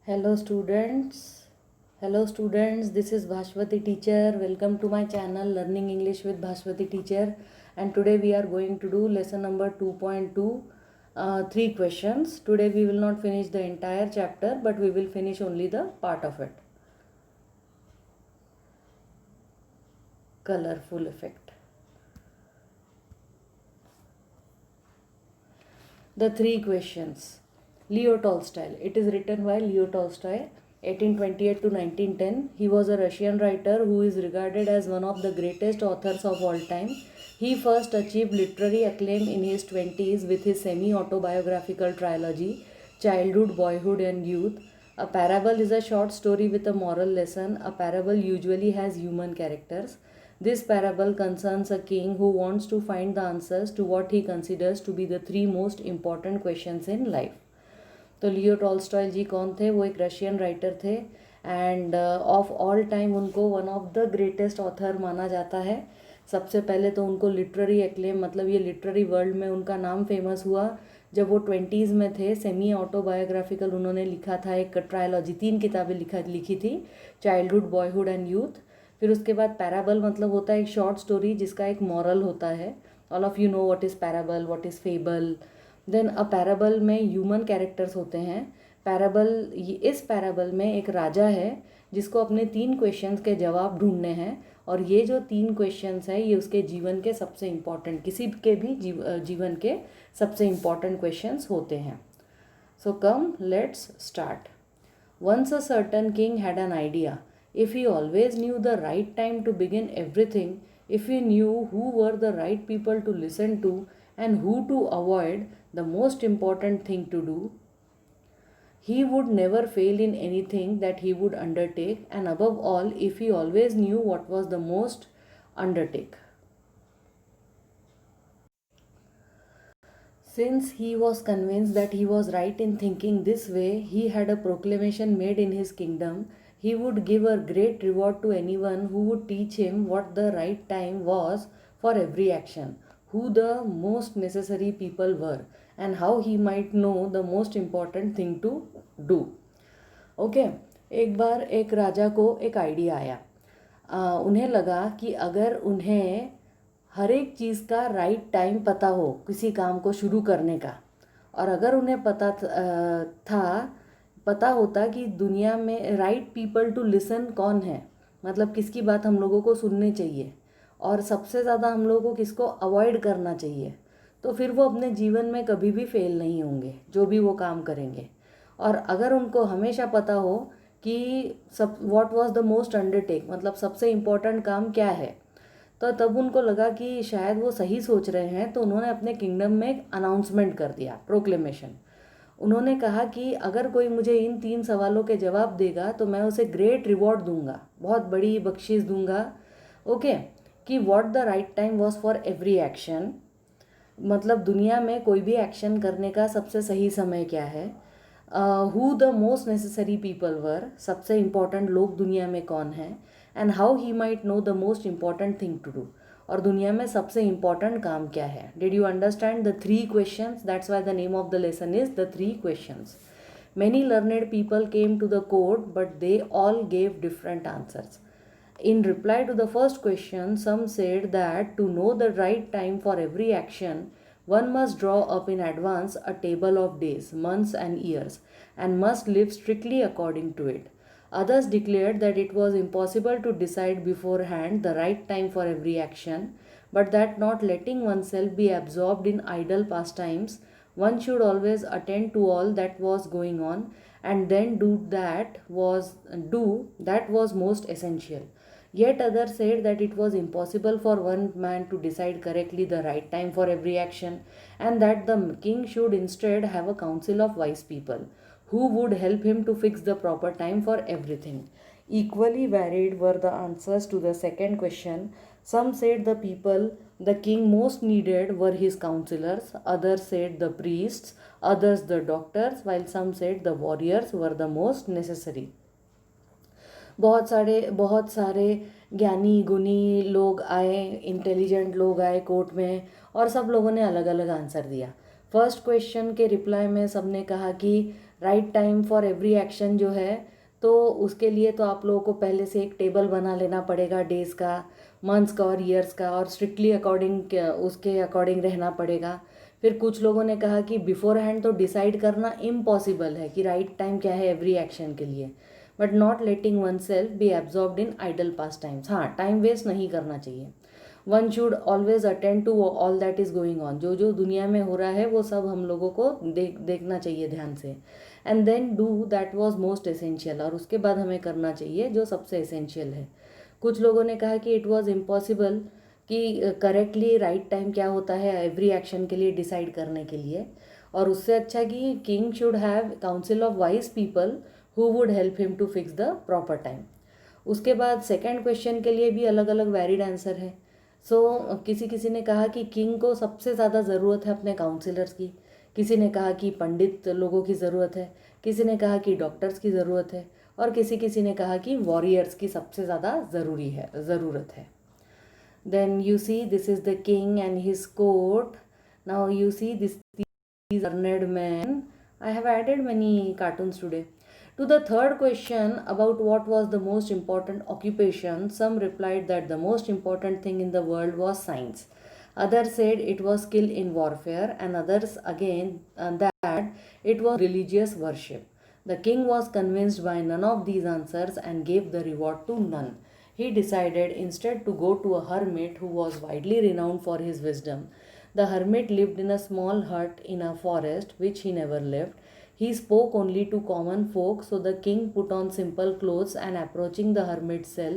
Hello students. Hello students. This is Bhashwati teacher. Welcome to my channel Learning English with Bhashwati teacher. And today we are going to do lesson number 2.2. Three questions. Today we will not finish the entire chapter, but we will finish only the part of it. Colorful effect. The three questions. Leo Tolstoy. It is written by Leo Tolstoy, 1828 to 1910. He was a Russian writer who is regarded as one of the greatest authors of all time. He first achieved literary acclaim in his 20s with his semi-autobiographical trilogy, Childhood, Boyhood and Youth. A parable is a short story with a moral lesson. A parable usually has human characters. This parable concerns a king who wants to find the answers to what he considers to be the three most important questions in life. तो Leo Tolstoy जी कौन थे? वो एक Russian writer थे end of all time उनको one of the greatest author माना जाता है. सबसे पहले तो उनको लिटरेरी एक्लेम मतलब ये लिटरेरी वर्ल्ड में उनका नाम फेमस हुआ जब वो 20s में थे. सेमी ऑटोबायोग्राफिकल उन्होंने लिखा था, एक ट्रायलॉजी 3 किताबें लिखी थी, चाइल्डहुड, बॉयहुड एंड यूथ. फिर उसके बाद पैराबल मतलब होता है एक शॉर्ट स्टोरी जिसका एक मॉरल होता है. All of you know what is parable, what is fable. Then a parable में ह्यूमन कैरेक्टर्स होते हैं. इस पैराबल में एक राजा है जिसको अपने 3 क्वेश्चंस के जवाब ढूंढने हैं और ये जो 3 क्वेश्चंस हैं ये उसके जीवन के सबसे इम्पॉर्टेंट, किसी के भी जीवन के सबसे इम्पॉर्टेंट क्वेश्चंस होते हैं. So come let's start. Once a certain king had an idea. If he always knew the right time to begin everything, if he knew who were the right people to listen to and who to avoid, the most important thing to do, he would never fail in anything that he would undertake, and above all, if he always knew what was the most undertake. Since he was convinced that he was right in thinking this way, he had a proclamation made in his kingdom. He would give a great reward to anyone who would teach him what the right time was for every action, who the most necessary people were, and how he might know the most important thing to do. Okay एक बार एक राजा को एक idea आया. उन्हें लगा कि अगर उन्हें हर एक चीज़ का राइट टाइम पता हो किसी काम को शुरू करने का, और अगर उन्हें पता होता कि दुनिया में राइट पीपल टू लिसन कौन है, मतलब किसकी बात हम लोगों को सुननी चाहिए और सबसे ज़्यादा हम लोगों को किसको अवॉइड करना चाहिए, तो फिर वो अपने जीवन में कभी भी फेल नहीं होंगे जो भी वो काम करेंगे. और अगर उनको हमेशा पता हो कि सब what was the most undertake मतलब सबसे इम्पोर्टेंट काम क्या है, तो तब उनको लगा कि शायद वो सही सोच रहे हैं. तो उन्होंने अपने किंगडम में एक अनाउंसमेंट कर दिया, प्रोक्लेमेशन. उन्होंने कहा कि अगर कोई मुझे इन 3 सवालों के जवाब देगा तो मैं उसे ग्रेट रिवॉर्ड दूंगा, बहुत बड़ी बख्शीश दूंगा. ओके कि what the right time was for every action, मतलब दुनिया में कोई भी एक्शन करने का सबसे सही समय क्या है. Who the most necessary people were, सबसे इम्पॉर्टेंट लोग दुनिया में कौन हैं. And how he might know the most important thing to do, और दुनिया में सबसे इम्पॉर्टेंट काम क्या है. Did you understand the 3 questions? That's why the name of the lesson is the 3 questions. Many learned people came to the court, but they all gave different answers. In reply to the first question, some said that to know the right time for every action, one must draw up in advance a table of days, months, and years, and must live strictly according to it. Others declared that it was impossible to decide beforehand the right time for every action, but that not letting oneself be absorbed in idle pastimes, one should always attend to all that was going on, and then do that was most essential. Yet others said that it was impossible for one man to decide correctly the right time for every action, and that the king should instead have a council of wise people who would help him to fix the proper time for everything. Equally varied were the answers to the second question. Some said the people the king most needed were his counselors, others said the priests, others the doctors, while some said the warriors were the most necessary. बहुत सारे ज्ञानी गुणी लोग आए, intelligent लोग आए court में, और सब लोगों ने अलग अलग आंसर दिया. फर्स्ट क्वेश्चन के रिप्लाई में सब ने कहा कि right time for every action जो है, तो उसके लिए तो आप लोगों को पहले से एक टेबल बना लेना पड़ेगा, डेज़ का, मंथ्स का और ईयर्स का, और स्ट्रिक्टली अकॉर्डिंग उसके अकॉर्डिंग रहना पड़ेगा। फिर कुछ लोगों ने कहा कि बिफोर हैंड तो डिसाइड करना इम्पॉसिबल है कि राइट टाइम क्या है एवरी एक्शन के लिए, but not letting oneself be absorbed in idle pastimes. हाँ, टाइम वेस्ट नहीं करना चाहिए। One should always attend to all that is going on, जो जो दुनिया में हो रहा है वो सब हम लोगों को देखना चाहिए ध्यान से। And then do that was most essential, और उसके बाद हमें करना चाहिए जो सबसे एसेंशियल है। कुछ लोगों ने कहा कि इट वॉज इम्पॉसिबल कि करेक्टली राइट टाइम क्या होता है एवरी एक्शन के लिए डिसाइड करने के लिए, और उससे अच्छा कि king should have council of wise people who would help him to fix the proper time. उसके बाद सेकेंड क्वेश्चन के लिए भी अलग अलग वैरिड आंसर है। किसी किसी ने कहा कि किंग को सबसे ज़्यादा ज़रूरत है अपने काउंसिलर्स की, किसी ने कहा कि पंडित लोगों की ज़रूरत है, किसी ने कहा कि डॉक्टर्स की ज़रूरत है, और किसी किसी ने कहा कि वॉरियर्स की सबसे ज़्यादा ज़रूरत है। Then you see this is the king and his court. Now you see these learned men. I have added many cartoons today. To the third question about what was the most important occupation, some replied that the most important thing in the world was science. Others said it was skill in warfare, and others again that it was religious worship. The king was convinced by none of these answers and gave the reward to none. He decided instead to go to a hermit who was widely renowned for his wisdom. The hermit lived in a small hut in a forest which he never left. He spoke only to common folk, so the king put on simple clothes and, approaching the hermit's cell,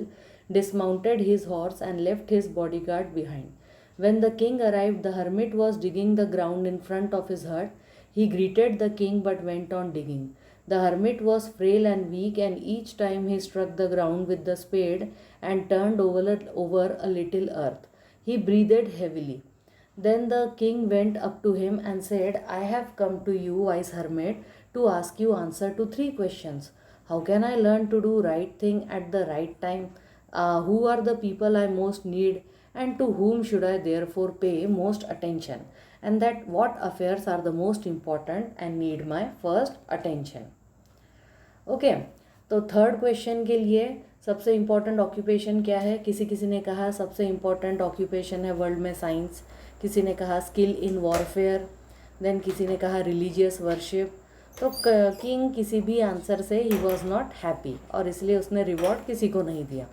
dismounted his horse and left his bodyguard behind. When the king arrived, the hermit was digging the ground in front of his hut. He greeted the king but went on digging. The hermit was frail and weak, and each time he struck the ground with the spade and turned over a little earth, he breathed heavily. Then the king went up to him and said, I have come to you, wise hermit, to ask you answer to three questions. How can I learn to do right thing at the right time? Who are the people I most need? And to whom should I therefore pay most attention? And that what affairs are the most important and need my first attention? Okay, तो third question के लिए सबसे important occupation क्या है? किसी किसी ने कहा सबसे इम्पॉर्टेंट ऑक्यूपेशन है वर्ल्ड में साइंस, किसी ने कहा स्किल इन वॉरफेयर, देन किसी ने कहा रिलीजियस वर्शिप। तो किंग किसी भी आंसर से ही वॉज नॉट हैप्पी, और इसलिए उसने रिवॉर्ड किसी को नहीं दिया।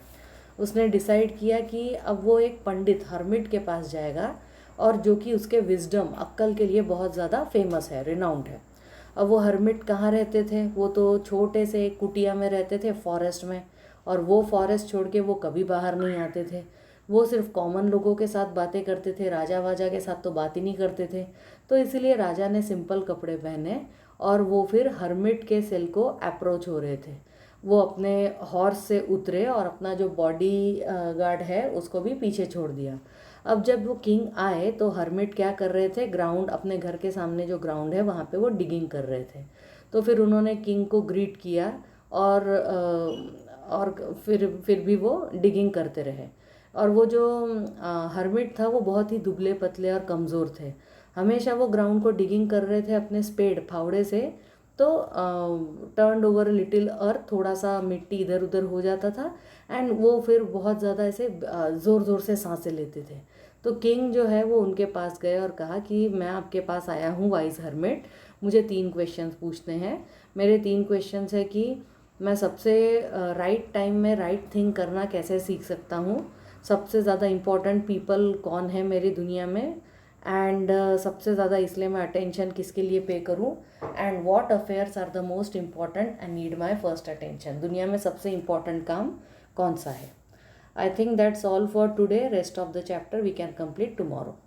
उसने डिसाइड किया कि अब वो एक पंडित हर्मिट के पास जाएगा, और जो कि उसके विजडम अक्ल के लिए बहुत ज़्यादा फेमस है, रिनाउंड है। अब वो हर्मिट कहाँ रहते थे? वो तो छोटे से एक कुटिया में रहते थे फॉरेस्ट में, और वो फॉरेस्ट छोड़ के वो कभी बाहर नहीं आते थे। वो सिर्फ कॉमन लोगों के साथ बातें करते थे, राजा वाजा के साथ तो बात ही नहीं करते थे। तो इसीलिए राजा ने सिंपल कपड़े पहने, और वो फिर हर्मिट के सेल को अप्रोच हो रहे थे। वो अपने हॉर्स से उतरे और अपना जो बॉडी गार्ड है उसको भी पीछे छोड़ दिया। अब जब वो किंग आए तो हर्मिट क्या कर रहे थे? ग्राउंड, अपने घर के सामने जो ग्राउंड है वहाँ पे वो डिगिंग कर रहे थे। तो फिर उन्होंने किंग को ग्रीट किया, और फिर भी वो डिगिंग करते रहे। और वो जो हर्मिट था वो बहुत ही दुबले पतले और कमज़ोर थे। हमेशा वो ग्राउंड को डिगिंग कर रहे थे अपने स्पेड फावड़े से, तो टर्न ओवर लिटिल अर्थ, थोड़ा सा मिट्टी इधर उधर हो जाता था, एंड वो फिर बहुत ज़्यादा ऐसे ज़ोर ज़ोर से सांसें लेते थे। तो किंग जो है वो उनके पास गए और कहा कि मैं आपके पास आया हूँ वाइज हर्मिट, मुझे 3 क्वेश्चंस पूछने हैं। मेरे 3 क्वेश्चंस है कि मैं सबसे राइट टाइम में राइट थिंग करना कैसे सीख सकता हूँ, सबसे ज़्यादा इम्पॉर्टेंट पीपल कौन है मेरी दुनिया में, एंड सबसे ज़्यादा इसलिए मैं अटेंशन किसके लिए पे करूँ, and what affairs are the most important and need my first attention. दुनिया में सबसे इम्पॉर्टेंट काम कौन सा है? I think that's all for today. Rest of the chapter we can complete tomorrow.